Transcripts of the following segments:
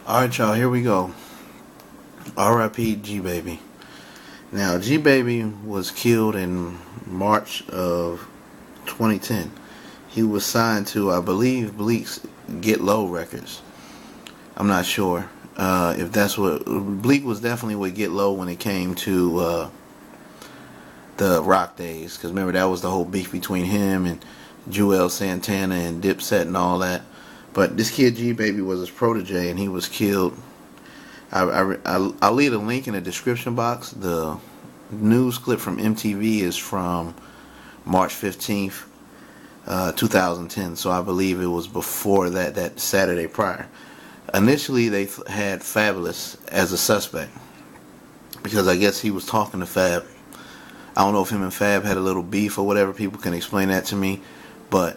Alright, y'all, here we go. R.I.P. G Baby. Now, G Baby was killed in March of 2010. He was signed to, I believe, Bleek's Get Low Records. I'm not sure if that's what. Bleek was definitely with Get Low when it came to the rock days. Because remember, that was the whole beef between him and Joel Santana and Dipset and all that. But this kid G Baby was his protege, and he was killed. I'll leave a link in the description box. The news clip from MTV is from March 15th, 2010. So I believe it was before that Saturday prior. Initially, they had Fabulous as a suspect because I guess he was talking to Fab. I don't know if him and Fab had a little beef or whatever. People can explain that to me. But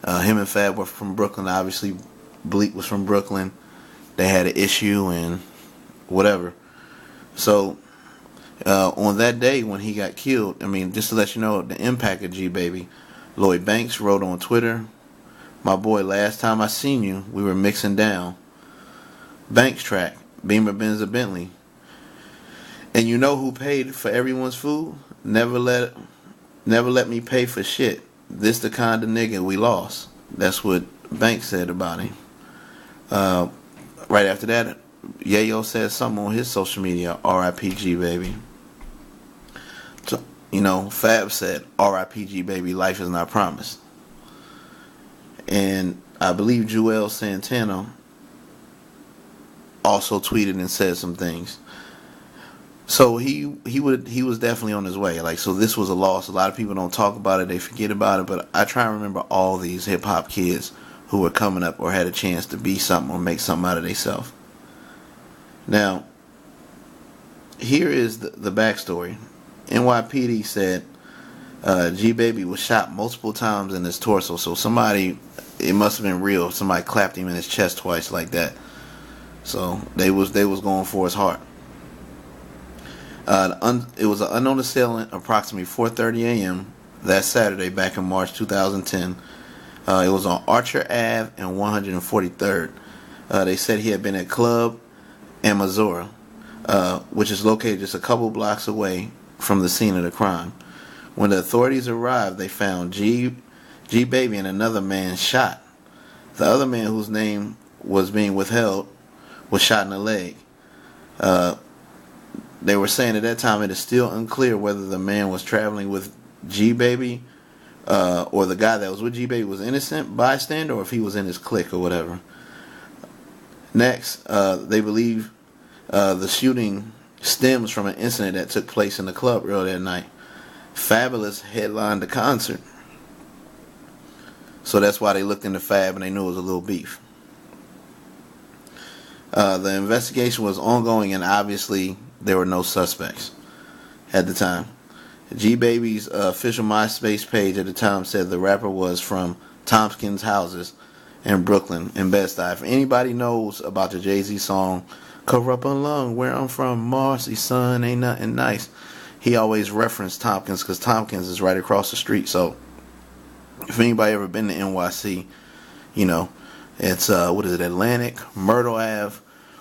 him and Fab were from Brooklyn. Obviously, Bleek was from Brooklyn. They had an issue and whatever. So on that day when he got killed, I mean, just to let you know the impact of G Baby, Lloyd Banks wrote on Twitter, "My boy, last time I seen you, we were mixing down. Banks track, Beamer Benz or Bentley. And you know who paid for everyone's food? Never let me pay for shit. This the kind of nigga we lost." That's what Banks said about him. Right after that, Yayo said something on his social media, "R.I.P. G Baby." So, Fab said, "R.I.P. G Baby, life is not promised." And I believe Joel Santana also tweeted and said some things. So he was definitely on his way. So this was a loss. A lot of people don't talk about it, they forget about it, but I try and remember all these hip hop kids who were coming up or had a chance to be something or make something out of themselves. Now, here is the backstory. NYPD said G Baby was shot multiple times in his torso. So somebody, it must have been real. Somebody clapped him in his chest twice like that. So they was going for his heart. It was an unknown assailant approximately 4:30 a.m. that Saturday back in March 2010. It was on Archer Ave and 143rd. They said he had been at Club Amazura, which is located just a couple blocks away from the scene of the crime. When the authorities arrived, they found G Baby and another man shot. The other man, whose name was being withheld, was shot in the leg. They were saying at that time it is still unclear whether the man was traveling with G Baby or the guy that was with G Baby was innocent bystander, or if he was in his clique or whatever. Next, they believe the shooting stems from an incident that took place in the club earlier that night. Fabulous headlined the concert, so that's why they looked into Fab and they knew it was a little beef. The investigation was ongoing, and obviously there were no suspects at the time. G Baby's official MySpace page at the time said the rapper was from Tompkins Houses in Brooklyn, in Bed-Stuy. If anybody knows about the Jay-Z song "Corrupt Lung," where I'm from, Marcy, son, ain't nothing nice, he always referenced Tompkins because Tompkins is right across the street. So if anybody ever been to NYC, it's Atlantic, Myrtle Ave.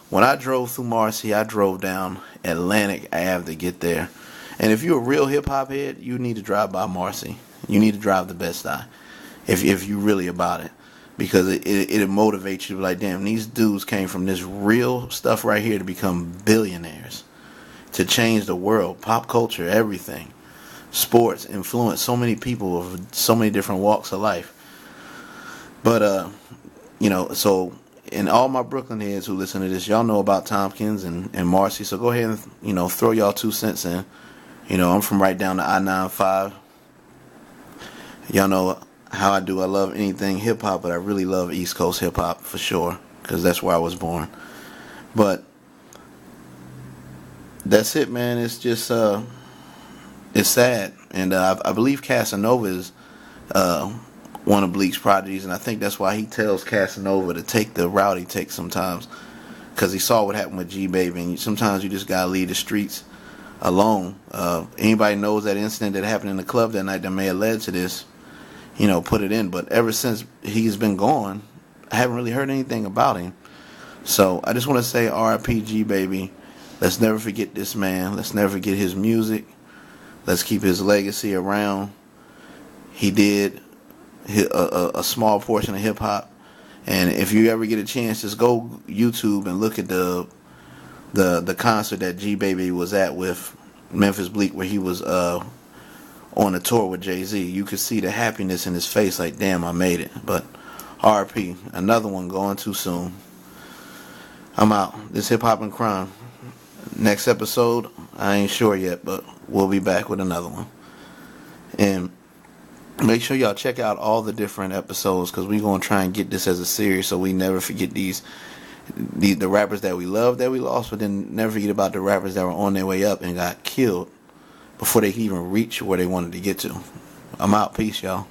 When I drove through Marcy, I drove down Atlantic Ave to get there. And if you're a real hip hop head, you need to drive by Marcy. You need to drive to Bed-Stuy if you're really about it, because it motivates you to be like, damn, these dudes came from this real stuff right here to become billionaires, to change the world, pop culture, everything, sports, influence so many people of so many different walks of life. But so. And all my Brooklyn heads who listen to this, y'all know about Tompkins and Marcy, so go ahead and, throw y'all 2 cents in. I'm from right down the I-95. Y'all know how I do. I love anything hip-hop, but I really love East Coast hip-hop for sure, because that's where I was born. But that's it, man. It's just, it's sad. And I believe Casanova is one of Bleek's prodigies, and I think that's why he tells Casanova to take the route he takes sometimes, because he saw what happened with G Baby, and sometimes you just gotta leave the streets alone. Anybody knows that incident that happened in the club that night that may have led to this, put it in. But ever since he's been gone, I haven't really heard anything about him. So I just want to say R.I.P.G. baby. Let's never forget this man. Let's never forget his music. Let's keep his legacy around. He did a small portion of hip hop, and if you ever get a chance, just go YouTube and look at the concert that G Baby was at with Memphis Bleek, where he was on a tour with Jay-Z. You could see the happiness in his face, like, damn, I made it. But R.I.P. Another one going too soon. I'm out. This Hip Hop and Crime. Next episode, I ain't sure yet, but we'll be back with another one. And make sure y'all check out all the different episodes, because we're going to try and get this as a series so we never forget the rappers that we love that we lost, but then never forget about the rappers that were on their way up and got killed before they could even reach where they wanted to get to. I'm out. Peace, y'all.